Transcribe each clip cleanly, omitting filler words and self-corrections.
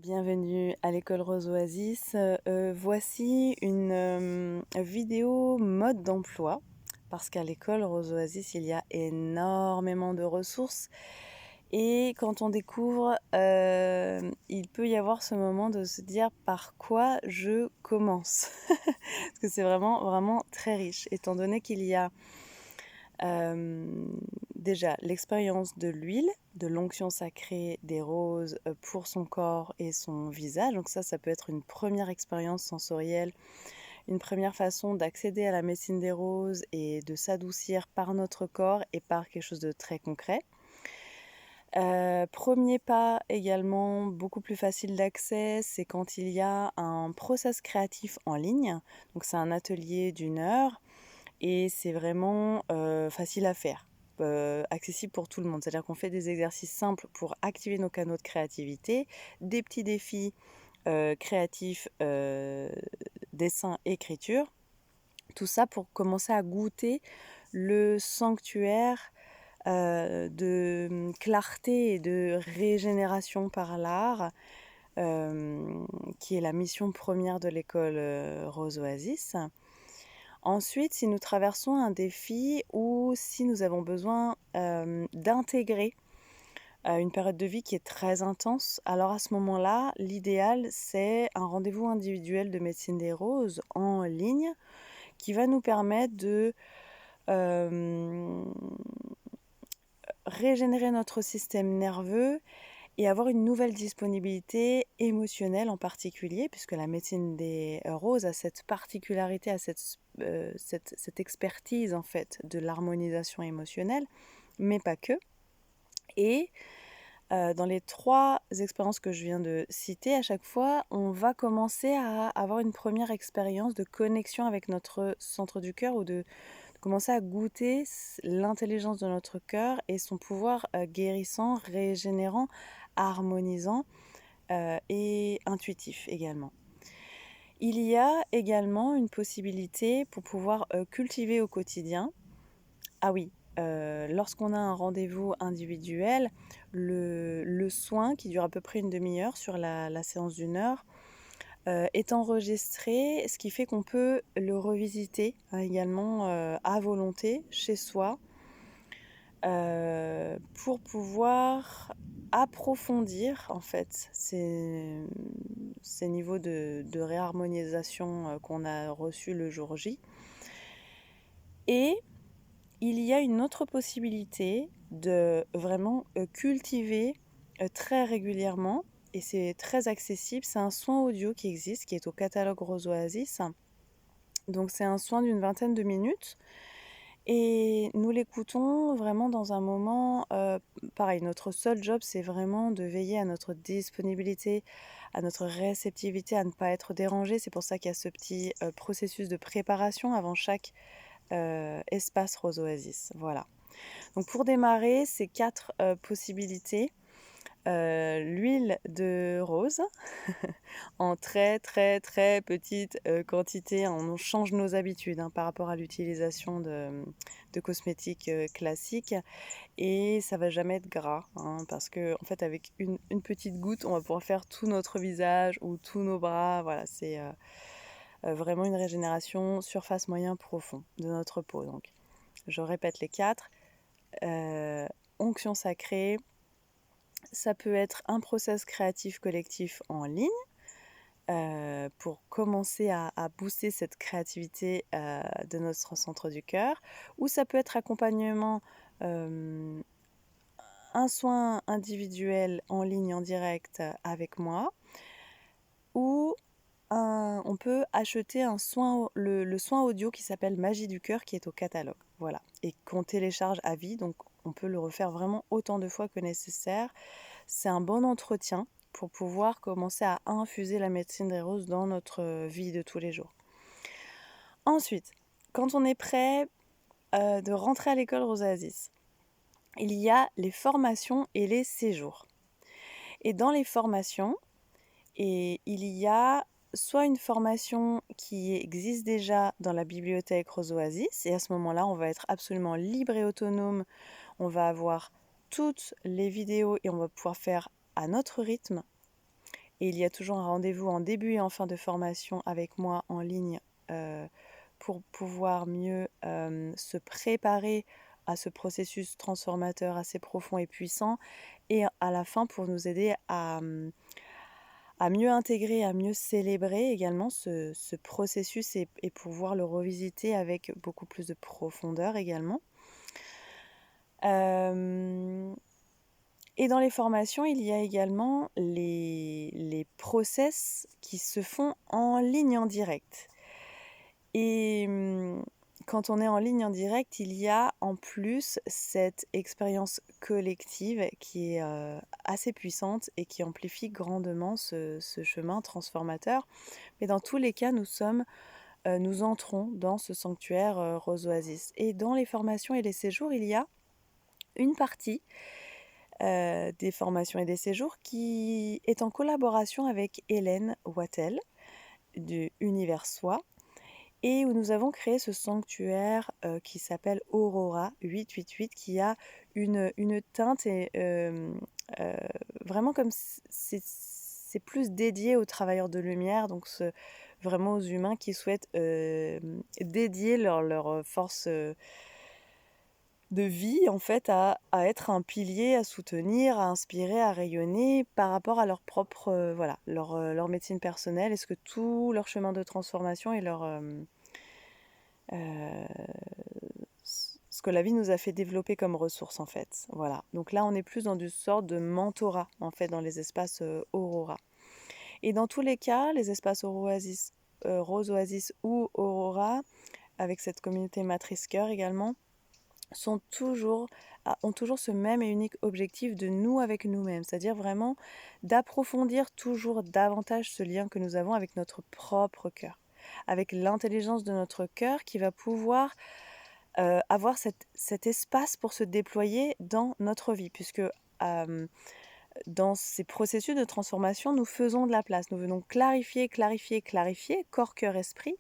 Bienvenue à l'école Rose Oasis. Voici une vidéo mode d'emploi parce qu'à l'école Rose Oasis, il y a énormément de ressources et quand on découvre, il peut y avoir ce moment de se dire par quoi je commence parce que c'est vraiment très riche étant donné qu'il y a déjà l'expérience de l'huile, de l'onction sacrée des roses pour son corps et son visage. Donc ça peut être une première expérience sensorielle, une première façon d'accéder à la médecine des roses et de s'adoucir par notre corps et par quelque chose de très concret. Premier pas également beaucoup plus facile d'accès, c'est quand il y a un process créatif en ligne. Donc c'est un atelier d'1 heure et c'est vraiment facile à faire, accessible pour tout le monde. C'est-à-dire qu'on fait des exercices simples pour activer nos canaux de créativité, des petits défis créatifs, dessin, écriture, tout ça pour commencer à goûter le sanctuaire de clarté et de régénération par l'art, qui est la mission première de l'école Rose Oasis. Ensuite, si nous traversons un défi ou si nous avons besoin d'intégrer une période de vie qui est très intense, alors à ce moment-là, l'idéal, c'est un rendez-vous individuel de médecine des roses en ligne qui va nous permettre de régénérer notre système nerveux et avoir une nouvelle disponibilité émotionnelle en particulier, puisque la médecine des roses a cette particularité, a cette expertise en fait de l'harmonisation émotionnelle, mais pas que. Et dans les 3 expériences que je viens de citer, à chaque fois, on va commencer à avoir une première expérience de connexion avec notre centre du cœur ou de commencer à goûter l'intelligence de notre cœur et son pouvoir guérissant, régénérant, harmonisant et intuitif également. Il y a également une possibilité pour pouvoir cultiver au quotidien. Ah oui, lorsqu'on a un rendez-vous individuel, le soin qui dure à peu près une demi-heure sur la séance d'1 heure est enregistré, ce qui fait qu'on peut le revisiter également à volonté chez soi pour pouvoir approfondir en fait ces niveaux de réharmonisation qu'on a reçus le jour J. Et il y a une autre possibilité de vraiment cultiver très régulièrement, et c'est très accessible, c'est un soin audio qui existe, qui est au catalogue Rose Oasis. Donc c'est un soin d'une vingtaine de minutes et nous l'écoutons vraiment dans un moment, pareil, notre seul job, c'est vraiment de veiller à notre disponibilité, à notre réceptivité, à ne pas être dérangé. C'est pour ça qu'il y a ce petit processus de préparation avant chaque espace Rose Oasis. Voilà. Donc pour démarrer, ces 4 possibilités, l'huile de rose en très petite quantité. On change nos habitudes par rapport à l'utilisation de cosmétiques classiques et ça va jamais être gras parce que en fait avec une petite goutte on va pouvoir faire tout notre visage ou tous nos bras. Voilà, c'est vraiment une régénération surface moyen profond de notre peau. Donc je répète les 4. Onction sacrée, ça peut être un process créatif collectif en ligne pour commencer à booster cette créativité de notre centre du cœur, ou ça peut être accompagnement, un soin individuel en ligne en direct avec moi, ou on peut acheter le soin audio qui s'appelle Magie du cœur qui est au catalogue, voilà, et qu'on télécharge à vie, donc on peut le refaire vraiment autant de fois que nécessaire. C'est un bon entretien pour pouvoir commencer à infuser la médecine des roses dans notre vie de tous les jours. Ensuite, quand on est prêt de rentrer à l'école Rose Oasis, il y a les formations et les séjours. Et dans les formations, il y a soit une formation qui existe déjà dans la bibliothèque Rose Oasis, et à ce moment-là, on va être absolument libre et autonome. On va avoir toutes les vidéos et on va pouvoir faire à notre rythme. Et il y a toujours un rendez-vous en début et en fin de formation avec moi en ligne pour pouvoir mieux se préparer à ce processus transformateur assez profond et puissant, et à la fin pour nous aider à mieux intégrer, à mieux célébrer également ce processus, et pouvoir le revisiter avec beaucoup plus de profondeur également. Et dans les formations, il y a également les process qui se font en ligne en direct. Et quand on est en ligne en direct, il y a en plus cette expérience collective qui est assez puissante et qui amplifie grandement ce chemin transformateur. Mais dans tous les cas, nous entrons dans ce sanctuaire Rose Oasis. Et dans les formations et les séjours, il y a une partie des formations et des séjours qui est en collaboration avec Hélène Wattel du Univers Soi, et où nous avons créé ce sanctuaire qui s'appelle Aurora 888, qui a une teinte et vraiment comme c'est plus dédié aux travailleurs de lumière, donc vraiment aux humains qui souhaitent dédier leur force de vie en fait à être un pilier, à soutenir, à inspirer, à rayonner par rapport à leur propre leur médecine personnelle, est-ce que tout leur chemin de transformation et leur ce que la vie nous a fait développer comme ressources en fait. Voilà. Donc là on est plus dans une sorte de mentorat en fait dans les espaces Aurora. Et dans tous les cas, les espaces Rose Oasis ou Aurora, avec cette communauté matrice cœur également, ont toujours ce même et unique objectif de nous avec nous-mêmes, c'est-à-dire vraiment d'approfondir toujours davantage ce lien que nous avons avec notre propre cœur, avec l'intelligence de notre cœur qui va pouvoir avoir cet espace pour se déployer dans notre vie, puisque dans ces processus de transformation, nous faisons de la place, nous venons clarifier, corps, cœur, esprit,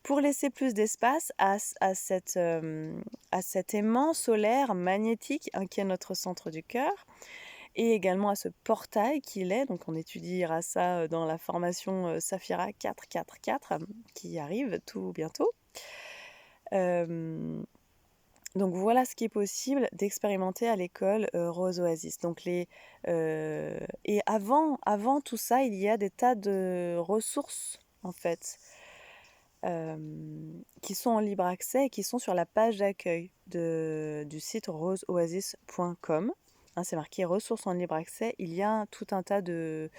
pour laisser plus d'espace à cet aimant solaire magnétique qui est notre centre du cœur, et également à ce portail qu'il est. Donc on étudiera ça dans la formation Saphira 444 qui arrive tout bientôt. Donc voilà ce qui est possible d'expérimenter à l'école Rose Oasis. Donc et avant tout ça, il y a des tas de ressources en fait qui sont en libre accès et qui sont sur la page d'accueil du site roseoasis.com. C'est marqué ressources en libre accès. Il y a tout un tas de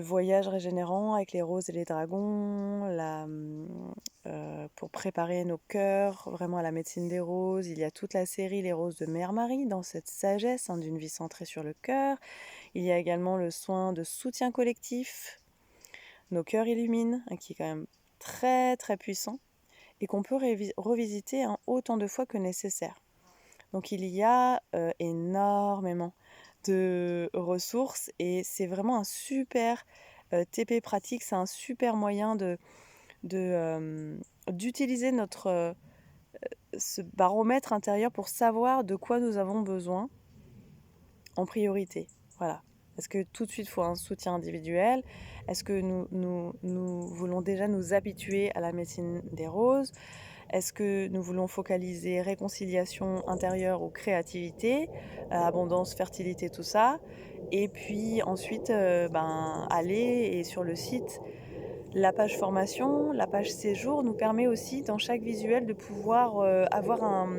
voyages régénérants avec les roses et les dragons, pour préparer nos cœurs vraiment à la médecine des roses. Il y a toute la série Les Roses de Mère Marie dans cette sagesse d'une vie centrée sur le cœur. Il y a également le soin de soutien collectif, Nos cœurs illuminent, qui est quand même très très puissant et qu'on peut revisiter autant de fois que nécessaire. Donc il y a énormément de ressources et c'est vraiment un super TP pratique, c'est un super moyen d'utiliser ce baromètre intérieur pour savoir de quoi nous avons besoin en priorité. Voilà. Est-ce que tout de suite il faut un soutien individuel? Est-ce que nous voulons déjà nous habituer à la médecine des roses? Est-ce que nous voulons focaliser réconciliation intérieure ou créativité, abondance, fertilité, tout ça? Et puis ensuite, aller et sur le site, la page formation, la page séjour nous permet aussi dans chaque visuel de pouvoir avoir un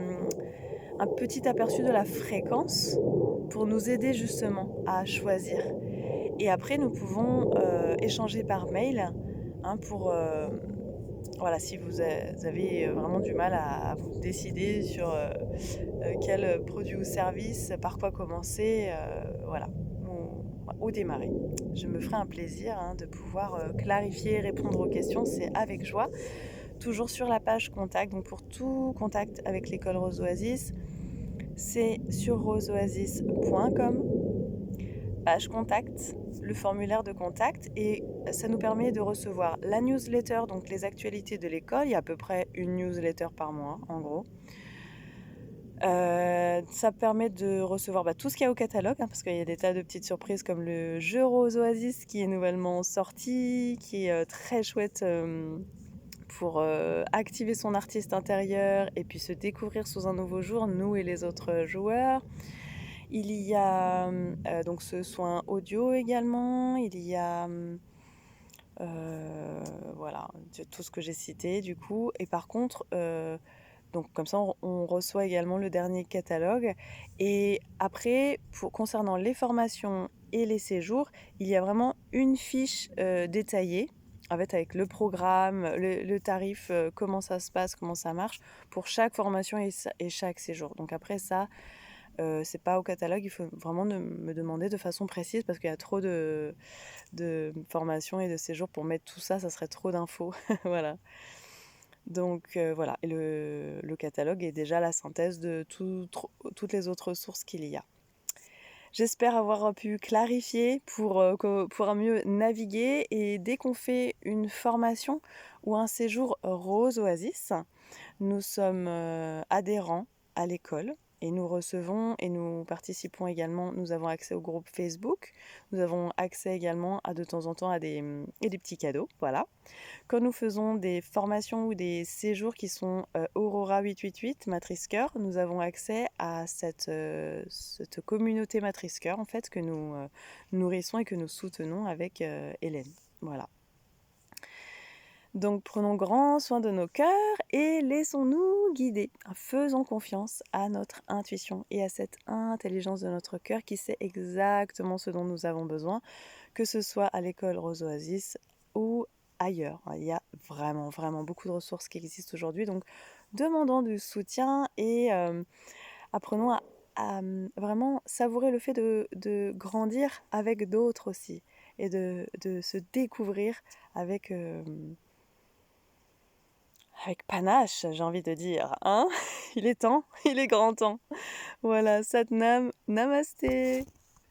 petit aperçu de la fréquence pour nous aider justement à choisir. Et après, nous pouvons échanger par mail pour... voilà, si vous avez vraiment du mal à vous décider sur quel produit ou service, par quoi commencer, voilà, ou démarrer. Je me ferai un plaisir de pouvoir clarifier, répondre aux questions, c'est avec joie. Toujours sur la page contact, donc pour tout contact avec l'école Rose Oasis, c'est sur roseoasis.com, page contact, le formulaire de contact, et ça nous permet de recevoir la newsletter, donc les actualités de l'école. Il y a à peu près une newsletter par mois en gros, Ça permet de recevoir tout ce qu'il y a au catalogue, parce qu'il y a des tas de petites surprises comme le jeu Rose Oasis qui est nouvellement sorti, qui est très chouette pour activer son artiste intérieur et puis se découvrir sous un nouveau jour, nous et les autres joueurs. Il y a donc ce soin audio également, il y a voilà, tout ce que j'ai cité du coup. Et par contre, donc comme ça, on reçoit également le dernier catalogue. Et après, concernant les formations et les séjours, il y a vraiment une fiche détaillée, en fait, avec le programme, le tarif, comment ça se passe, comment ça marche, pour chaque formation et chaque séjour. Donc après ça, c'est pas au catalogue, il faut vraiment me demander de façon précise parce qu'il y a trop de formations et de séjours pour mettre tout ça, ça serait trop d'infos. Voilà. Donc voilà, et le catalogue est déjà la synthèse de toutes les autres sources qu'il y a. J'espère avoir pu clarifier pour mieux naviguer. Et dès qu'on fait une formation ou un séjour Rose Oasis, nous sommes adhérents à l'école et nous recevons et nous participons également, nous avons accès au groupe Facebook, nous avons accès également de temps en temps à des petits cadeaux, voilà. Quand nous faisons des formations ou des séjours qui sont Aurora 888, Matrice Cœur, nous avons accès à cette communauté Matrice Cœur en fait, que nous nourrissons et que nous soutenons avec Hélène. Voilà. Donc prenons grand soin de nos cœurs et laissons-nous guider. Faisons confiance à notre intuition et à cette intelligence de notre cœur qui sait exactement ce dont nous avons besoin, que ce soit à l'école Rose Oasis ou ailleurs. Il y a vraiment, vraiment beaucoup de ressources qui existent aujourd'hui. Donc demandons du soutien et apprenons à vraiment savourer le fait de grandir avec d'autres aussi et de se découvrir avec panache, j'ai envie de dire, hein. Il est temps, il est grand temps. Voilà, Satnam, Namasté.